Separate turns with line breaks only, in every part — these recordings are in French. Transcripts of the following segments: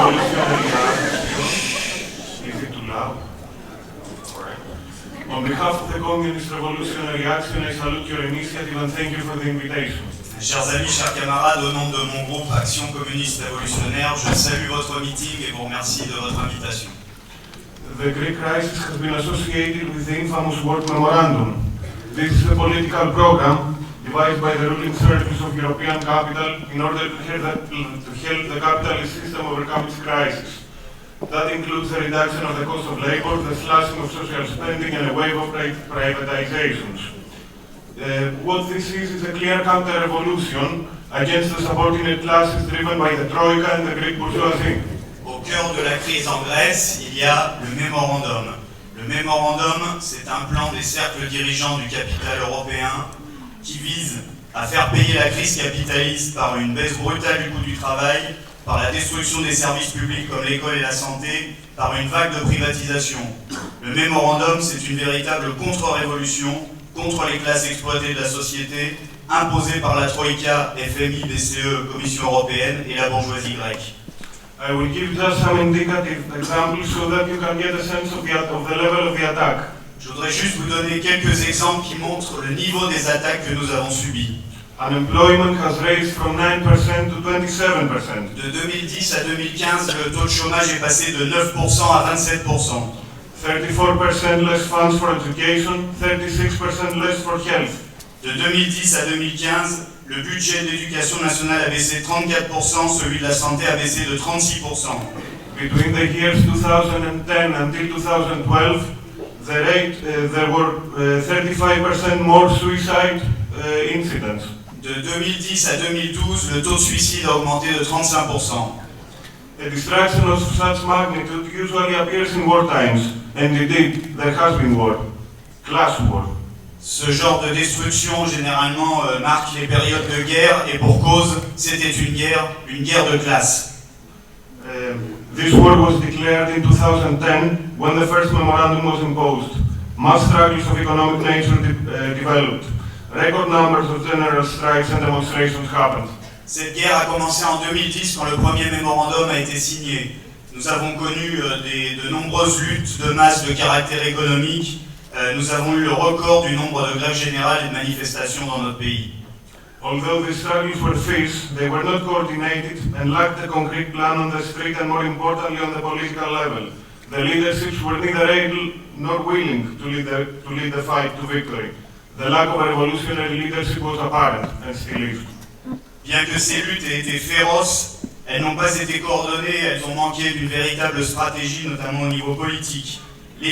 Revolutionary Action. Is it too loud? On behalf of the Communist Revolutionary Action, I salute your initiative and thank you for the invitation.
Chers amis, chers camarades, au nom de mon groupe Action communiste révolutionnaire, je salue votre meeting et vous remercie de votre invitation.
The Greek crisis has been associated with the infamous World Memorandum. This is a political program devised by the ruling circles of European capital in order to help the capitalist system overcome its crisis. That includes the reduction of the cost of labor, the slashing of social spending, and a wave of privatizations. What this is a clear counter-revolution against the subordinate classes driven by the Troika and the Greek bourgeoisie.
Au cœur de la crise en Grèce, il y a le mémorandum. Le mémorandum, c'est un plan des cercles dirigeants du capital européen qui vise à faire payer la crise capitaliste par une baisse brutale du coût du travail, par la destruction des services publics comme l'école et la santé, par une vague de privatisation. Le mémorandum, c'est une véritable contre-révolution contre les classes exploitées de la société, imposée par la Troïka, FMI, BCE, Commission européenne et la bourgeoisie grecque.
I will give just some indicative examples so that you can get a sense of the level of the attack.
Je voudrais juste vous donner quelques exemples qui montrent le niveau des attaques que nous avons subies.
Unemployment has raised from 9% to 27%.
De 2010 à 2015, le taux de chômage est passé de 9% à 27%.
34% less funds for education, 36% less for health.
De 2010 à 2015, le budget de l'éducation nationale a baissé de 34%, celui de la santé a baissé de 36%.
Between the years 2010 until 2012, there were 35% more suicide incidents.
De 2010 à 2012, le taux de suicide a augmenté de 35%.
A destruction of such magnitude usually appears in war times, and indeed there has been war, class war.
Ce genre de destruction généralement marque les périodes de guerre et pour cause, c'était une guerre de classe.
This war was declared in 2010 when the first memorandum was imposed. Mass struggles of economic nature developed. Record numbers of general strikes and demonstrations happened.
Cette guerre a commencé en 2010 quand le premier mémorandum a été signé. Nous avons connu de nombreuses luttes de masse de caractère économique. Nous avons eu le record du nombre de grèves générales et de manifestations dans notre pays.
Although the struggles were fierce, they were not coordinated and lacked a concrete plan on the street and more importantly on the political level. The leaderships were neither able nor willing to lead the fight to victory. The lack of a revolutionary leadership was apparent and still is.
Bien que ces luttes aient été féroces, elles n'ont pas été coordonnées, elles ont manqué d'une véritable stratégie, notamment au niveau politique. Nos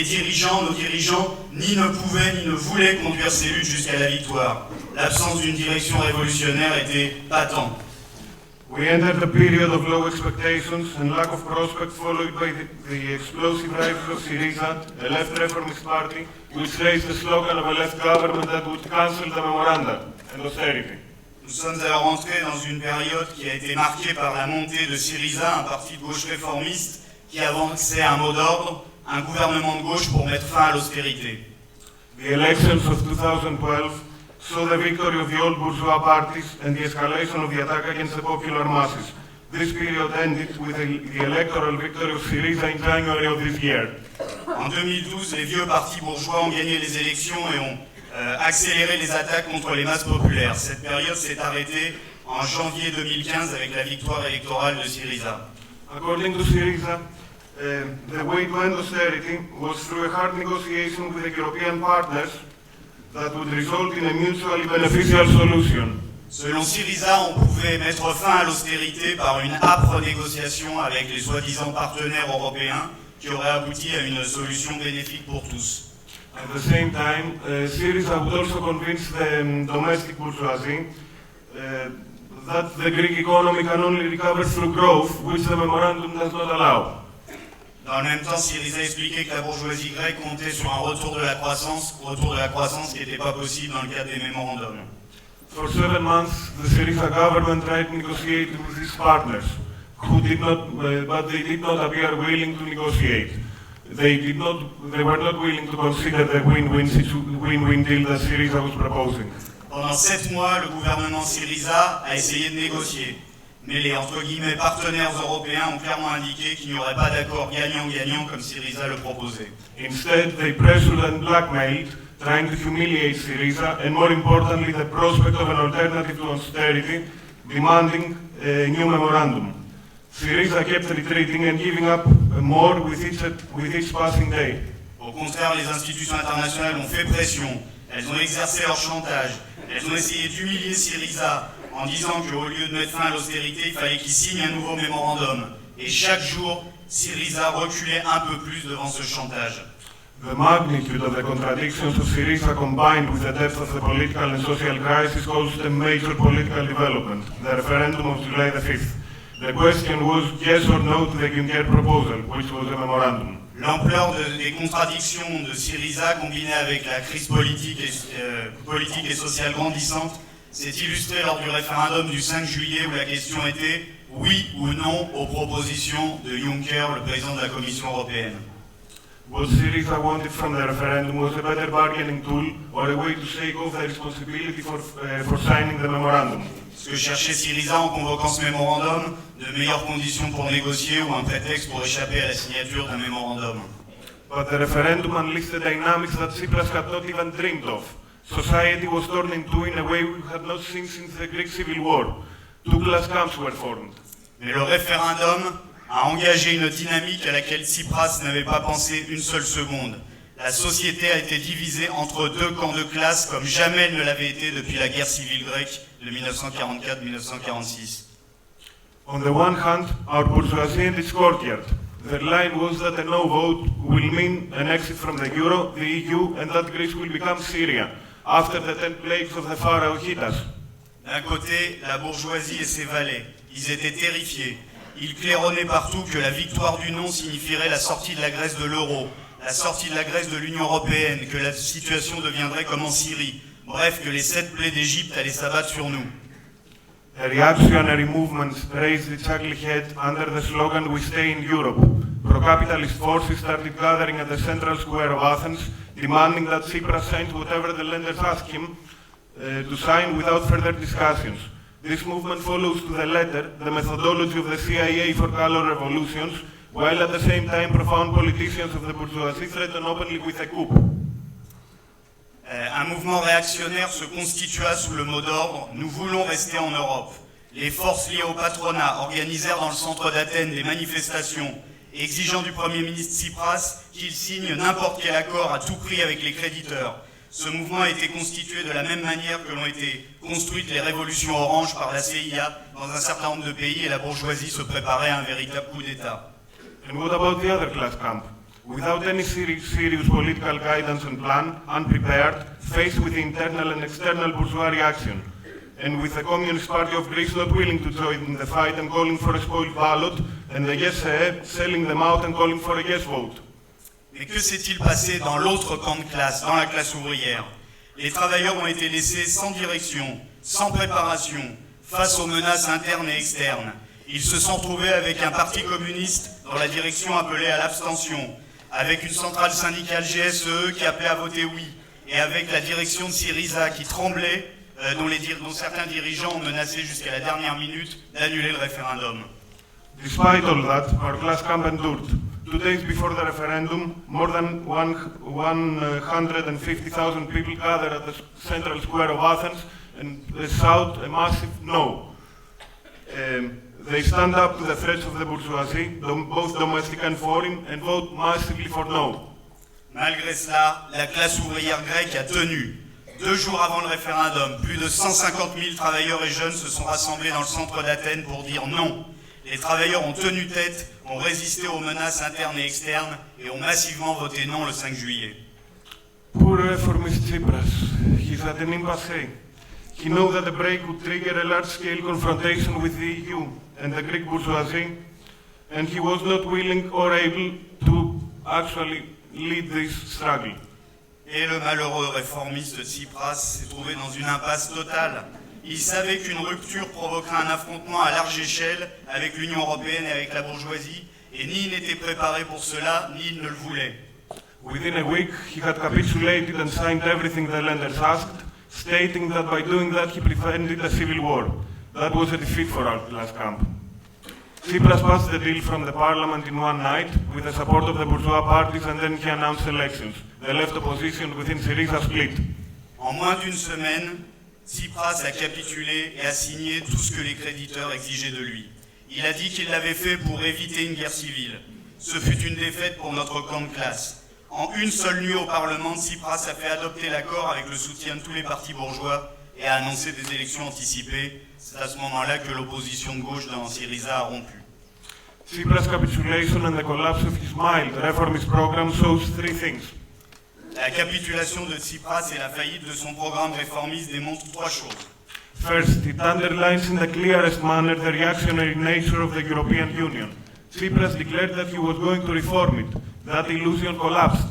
dirigeants, ni ne pouvaient ni ne voulaient conduire ces luttes jusqu'à la victoire. L'absence d'une direction révolutionnaire était patente.
We entered a period of low expectations and lack of prospect followed by the explosive rise of Syriza, a left reformist party, which raised the slogan of a left government that would cancel the memoranda and austerity.
Nous sommes alors entrés dans une période qui a été marquée par la montée de Syriza, un parti de gauche réformiste qui avançait un mot d'ordre, un gouvernement de gauche pour mettre fin à l'austérité.
The elections of 2012 saw the victory of the old bourgeois parties and the escalation of the attack against the popular masses. This period ended with the electoral victory of Syriza in January of this year.
En 2012, les vieux partis bourgeois ont gagné les élections et ont accéléré les attaques contre les masses populaires. Cette période s'est arrêtée en janvier 2015 avec la victoire électorale de Syriza.
According to Syriza, the way to end austerity was through a hard negotiation with the European partners that would result in a mutually beneficial solution.
Selon Syriza, on pouvait mettre fin à l'austérité par une âpre négociation avec les soi-disant partenaires européens qui aurait abouti à une solution bénéfique pour tous.
At the same time, Syriza would also convince the domestic bourgeoisie that the Greek economy can only recover through growth, which the memorandum does not allow.
Dans le même temps, Syriza expliquait que la bourgeoisie grecque comptait sur un retour de la croissance qui n'était pas possible dans le cadre des mémorandums.
For 7 months, the Syriza government tried to negotiate with its partners, but they did not appear willing to negotiate. They were not willing to consider the win-win deal that Syriza was proposing.
Pendant 7 mois, le gouvernement Syriza a essayé de négocier, mais les entre guillemets partenaires européens ont clairement indiqué qu'il n'y aurait pas d'accord gagnant-gagnant comme Syriza le proposait.
Instead, they pressured and blackmailed, trying to humiliate Syriza, and more importantly, the prospect of an alternative to austerity, demanding a new memorandum. Syriza kept retreating and giving up more with each passing day.
Au contraire, les institutions internationales ont fait pression, elles ont exercé leur chantage, elles ont essayé d'humilier Syriza en disant qu'au lieu de mettre fin à l'austérité, il fallait qu'il signe un nouveau mémorandum. Et chaque jour, Syriza reculait un peu plus devant ce chantage.
The magnitude of the contradictions of Syriza combined with the depth of the political and social crisis caused a major political development, the referendum of July the 5th. The question was yes or no to the Juncker proposal, which was a memorandum.
L'ampleur des contradictions de Syriza, combinée avec la crise politique et sociale grandissante, s'est illustrée lors du référendum du 5 juillet où la question était oui ou non aux propositions de Juncker, le président de la Commission européenne.
What Syriza wanted from the referendum was a better bargaining tool or a way to shake off the responsibility for signing the memorandum.
Ce que cherchait Syriza en convoquant ce mémorandum, de meilleures conditions pour négocier ou un prétexte pour échapper à la signature d'un mémorandum.
But the referendum unleashed the dynamics that Tsipras had not even dreamed of. Society was torn in two in a way we had not seen since the Greek Civil War. Two class camps were formed.
Mais le référendum a engagé une dynamique à laquelle Tsipras n'avait pas pensé une seule seconde. La société a été divisée entre deux camps de classe comme jamais elle ne l'avait été depuis la guerre civile grecque de 1944-1946.
On the one hand, our bourgeoisie and its courtiard. Their line was that a no vote will mean an exit from the Euro, the EU, and that Greece will become Syria, after the 10 plagues of the Pharaoh hit us.
D'un côté, la bourgeoisie et ses valets. Ils étaient terrifiés. Ils claironnaient partout que la victoire du non signifierait la sortie de la Grèce de l'euro, la sortie de la Grèce de l'Union européenne, que la situation deviendrait comme en Syrie. Bref, que les 7 plaies d'Égypte allaient s'abattre sur nous.
A reactionary movement raised its ugly head under the slogan "We stay in Europe." Pro-capitalist forces started gathering at the central square of Athens, demanding that Tsipras signs whatever the lenders asked him to sign without further discussions. This movement follows to the letter the methodology of the CIA for color revolutions, while at the same time profound politicians of the bourgeoisie threaten openly with a coup.
Un mouvement réactionnaire se constitua sous le mot d'ordre « Nous voulons rester en Europe ». Les forces liées au patronat organisèrent dans le centre d'Athènes des manifestations exigeant du Premier ministre Tsipras qu'il signe n'importe quel accord à tout prix avec les créditeurs. Ce mouvement a été constitué de la même manière que l'ont été construites les révolutions oranges par la CIA dans un certain nombre de pays et la bourgeoisie se préparait à un véritable coup d'État.
And what about the other class camp? Without any serious political guidance and plan, unprepared, faced with internal and external bourgeois reaction, and with the Communist Party of Greece not willing to join in the fight and calling for a spoiled ballot, and the yes selling them out and calling for a yes vote.
Mais que s'est-il passé dans l'autre camp de classe, dans la classe ouvrière? Les travailleurs ont été laissés sans direction, sans préparation, face aux menaces internes et externes. Ils se sont trouvés avec un parti communiste dont la direction appelait à l'abstention, avec une centrale syndicale GSE qui appelait à voter oui, et avec la direction de Syriza qui tremblait, dont certains dirigeants ont menacé jusqu'à la dernière minute d'annuler le référendum.
Despite all that, our class camp endured. 2 days before the referendum, more than 150,000 people gathered at the central square of Athens and shout a massive no. They stand up to the threats of the bourgeoisie, both domestic and foreign, and vote massively for no.
Malgré cela, la classe ouvrière grecque a tenu. 2 jours avant le référendum, plus de 150 000 travailleurs et jeunes se sont rassemblés dans le centre d'Athènes pour dire non. Les travailleurs ont tenu tête, ont résisté aux menaces internes et externes et ont massivement voté non le 5 juillet.
Poor reformist Tsipras, he's at an impasse. He knows that the break would trigger a large-scale confrontation with the EU and the Greek bourgeoisie, and he was not willing or able to actually lead this struggle.
Et le malheureux réformiste Tsipras s'est trouvé dans une impasse totale. Il savait qu'une rupture provoquerait un affrontement à large échelle avec l'Union européenne et avec la bourgeoisie, et ni il n'était préparé pour cela, ni il ne le voulait.
Within a week, he had capitulated and signed everything the lenders asked, stating that by doing that he prevented a civil war. That was a defeat for our last camp. Tsipras passed the deal from the parliament in one night with the support of the bourgeois parties, and then he announced elections. The left opposition within Syriza split.
En moins d'une semaine, Tsipras a capitulé et a signé tout ce que les créditeurs exigeaient de lui. Il a dit qu'il l'avait fait pour éviter une guerre civile. Ce fut une défaite pour notre camp de classe. En une seule nuit au Parlement, Tsipras a fait adopter l'accord avec le soutien de tous les partis bourgeois et a annoncé des élections anticipées. C'est à ce moment-là que l'opposition de gauche dans Syriza a rompu.
Tsipras' capitulation and the collapse of his mild reformist program shows three things.
La capitulation de Tsipras et la faillite de son programme réformiste démontrent trois choses.
First, it underlines in the clearest manner the reactionary nature of the European Union. Tsipras declared that he was going to reform it. That illusion collapsed.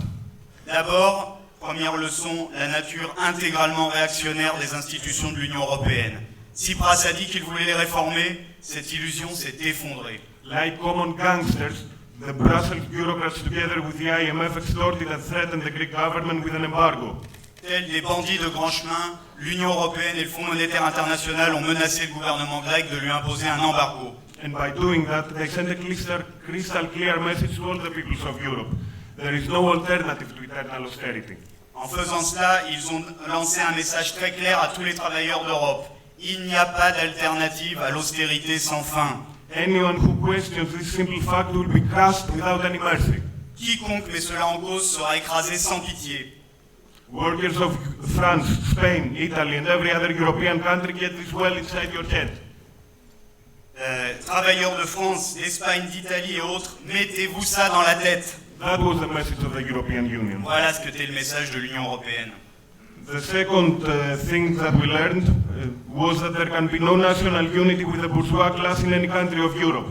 D'abord, première leçon, la nature intégralement réactionnaire des institutions de l'Union européenne. Tsipras a dit qu'il voulait les réformer, cette illusion s'est effondrée.
Like common gangsters, the Brussels bureaucrats together with the IMF extorted and threatened the Greek government with an embargo.
Tels des bandits de grand chemin, l'Union européenne et le Fonds monétaire international ont menacé le gouvernement grec de lui imposer un embargo.
And by doing that, they sent a crystal clear message to all the peoples of Europe. There is no alternative to eternal austerity.
En faisant cela, ils ont lancé un message très clair à tous les travailleurs d'Europe. Il n'y a pas d'alternative à l'austérité sans fin.
Anyone who questions this simple fact will be crushed without any mercy.
Quiconque met cela en cause sera écrasé sans pitié.
Workers of France, Spain, Italy and every other European country get this well inside your head.
Travailleurs de France, d'Espagne, d'Italie et autres, mettez-vous ça dans la tête.
That was the message of the European Union.
Voilà ce que était le message de l'Union européenne.
The second thing that we learned was that there can be no national unity with the bourgeois class in any country of Europe.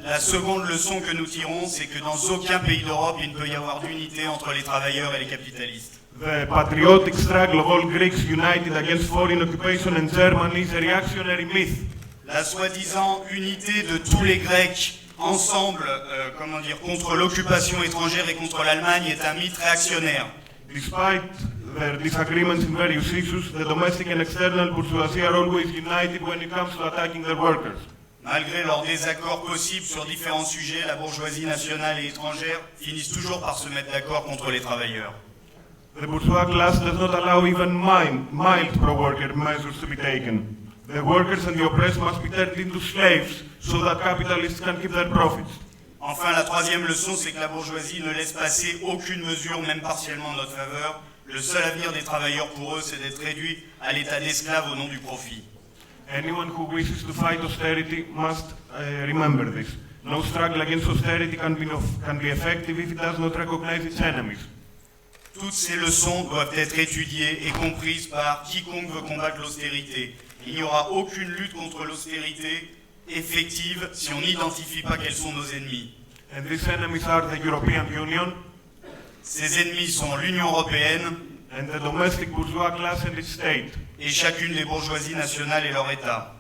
La seconde leçon que nous tirons, c'est que dans aucun pays d'Europe, il ne peut y avoir d'unité entre les travailleurs et les capitalistes.
The patriotic struggle of all Greeks united against foreign occupation in Germany is a reactionary myth.
La soi-disant unité de tous les Grecs ensemble, contre l'occupation étrangère et contre l'Allemagne est un mythe réactionnaire.
Despite their disagreements in various issues, the domestic and external bourgeoisie are always united when it comes to attacking their workers.
Malgré leurs désaccords possibles sur différents sujets, la bourgeoisie nationale et étrangère finissent toujours par se mettre d'accord contre les travailleurs.
The bourgeois class does not allow even mild pro-worker measures to be taken. The workers and the oppressed must be turned into slaves so that capitalists can keep their profits.
Enfin, la troisième leçon, c'est que la bourgeoisie ne laisse passer aucune mesure, même partiellement en notre faveur. Le seul avenir des travailleurs pour eux, c'est d'être réduits à l'état d'esclaves au nom du profit.
Anyone who wishes to fight austerity must remember this. No struggle against austerity can be effective if it does not recognize its enemies.
Toutes ces leçons doivent être étudiées et comprises par quiconque veut combattre l'austérité. Il n'y aura aucune lutte contre l'austérité effective si on n'identifie pas quels sont nos ennemis.
And these enemies are the European Union,
Ces ennemis sont l'Union européenne
and the domestic bourgeois class and its state.
et chacune des bourgeoisies nationales et leur État.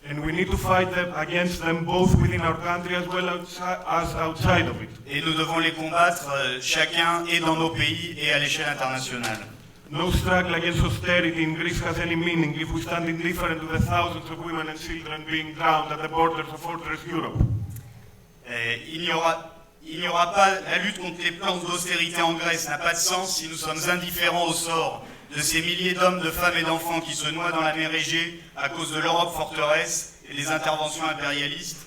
And we need to fight against them both within our country as well as outside of it.
Et nous devons les combattre chacun et dans nos pays et à l'échelle internationale.
No struggle against austerity in Greece has any meaning if we stand indifferent to the thousands of women and children being drowned at the borders of fortress Europe.
Il n'y aura pas la lutte contre les plans d'austérité en Grèce n'a pas de sens si nous sommes indifférents au sort de ces milliers d'hommes, de femmes et d'enfants qui se noient dans la mer Égée à cause de l'Europe forteresse et des interventions impérialistes.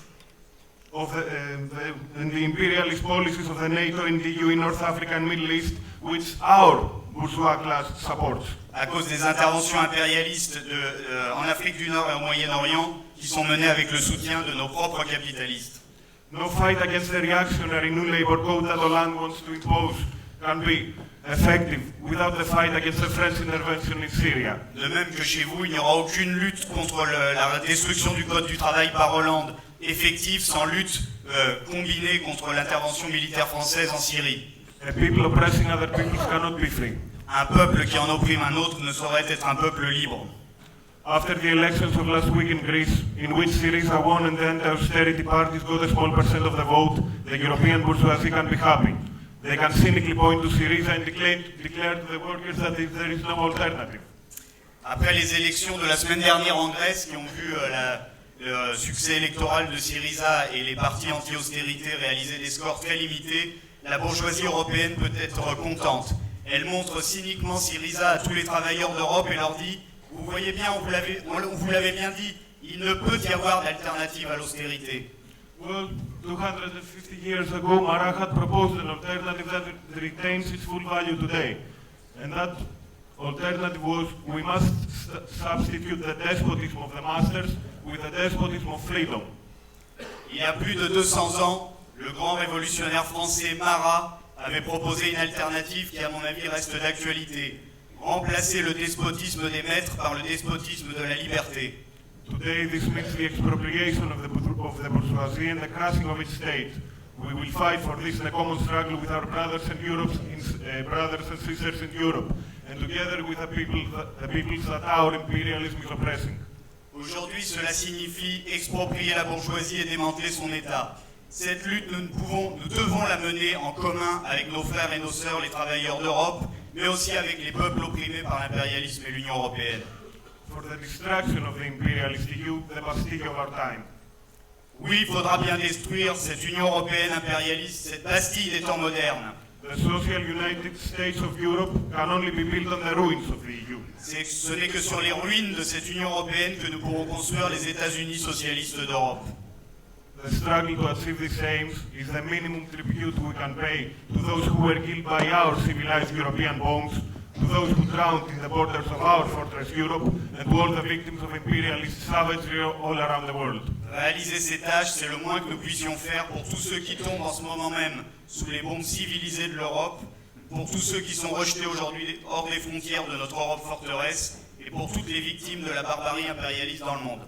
And the imperialist policies of the NATO and the EU in North Africa and Middle East, which our bourgeois class supports.
À cause des interventions impérialistes en Afrique du Nord et au Moyen-Orient qui sont menées avec le soutien de nos propres capitalistes.
No fight against the reactionary new labor code that Hollande wants to impose can be effective without the fight against the French intervention in Syria.
De même que chez vous, il n'y aura aucune lutte contre la destruction du code du travail par Hollande effective sans lutte combinée contre l'intervention militaire française en Syrie.
A people oppressing other peoples cannot be free.
Un peuple qui en opprime un autre ne saurait être un peuple libre.
After the elections of last week in Greece, in which Syriza won and the anti-austerity parties got a small percent of the vote, the European bourgeoisie can be happy. They can cynically point to Syriza and declare to the workers that there is no alternative.
Après les élections de la semaine dernière en Grèce, qui ont vu le succès électoral de Syriza et les partis anti-austérité réalisaient des scores très limités, la bourgeoisie européenne peut être contente. Elle montre cyniquement Syriza à tous les travailleurs d'Europe et leur dit « Vous voyez bien, on vous l'avait bien dit, il ne peut y avoir d'alternative à l'austérité. »
Well, 250 years ago, Marat had proposed an alternative that retains its full value today. And that alternative was, we must substitute the despotism of the masters with the despotism of freedom.
Il y a plus de 200 ans, le grand révolutionnaire français Marat avait proposé une alternative qui, à mon avis, reste d'actualité. Remplacer le despotisme des maîtres par le despotisme de la liberté.
Today, this means the expropriation of the bourgeoisie and the crushing of its state. We will fight for this in a common struggle with our brothers and sisters in Europe, and together with the peoples that our imperialism is oppressing.
Aujourd'hui, cela signifie exproprier la bourgeoisie et démanteler son État. Cette lutte, nous devons la mener en commun avec nos frères et nos sœurs, les travailleurs d'Europe, mais aussi avec les peuples opprimés par l'impérialisme et l'Union européenne.
For the destruction of the imperialist EU, the Bastille of our time.
Oui, il faudra bien détruire cette Union européenne impérialiste, cette Bastille des temps modernes.
The social United States of Europe can only be built on the ruins of the EU.
Ce n'est que sur les ruines de cette Union européenne que nous pourrons construire les États-Unis socialistes d'Europe.
The struggle to achieve these aims is the minimum tribute we can pay to those who were killed by our civilized European bombs, to those who drowned in the borders of our fortress Europe, and to all the victims of imperialist savagery all around the world.
Réaliser ces tâches, c'est le moins que nous puissions faire pour tous ceux qui tombent en ce moment même sous les bombes civilisées de l'Europe, pour tous ceux qui sont rejetés aujourd'hui hors des frontières de notre Europe forteresse, et pour toutes les victimes de la barbarie impérialiste dans le monde.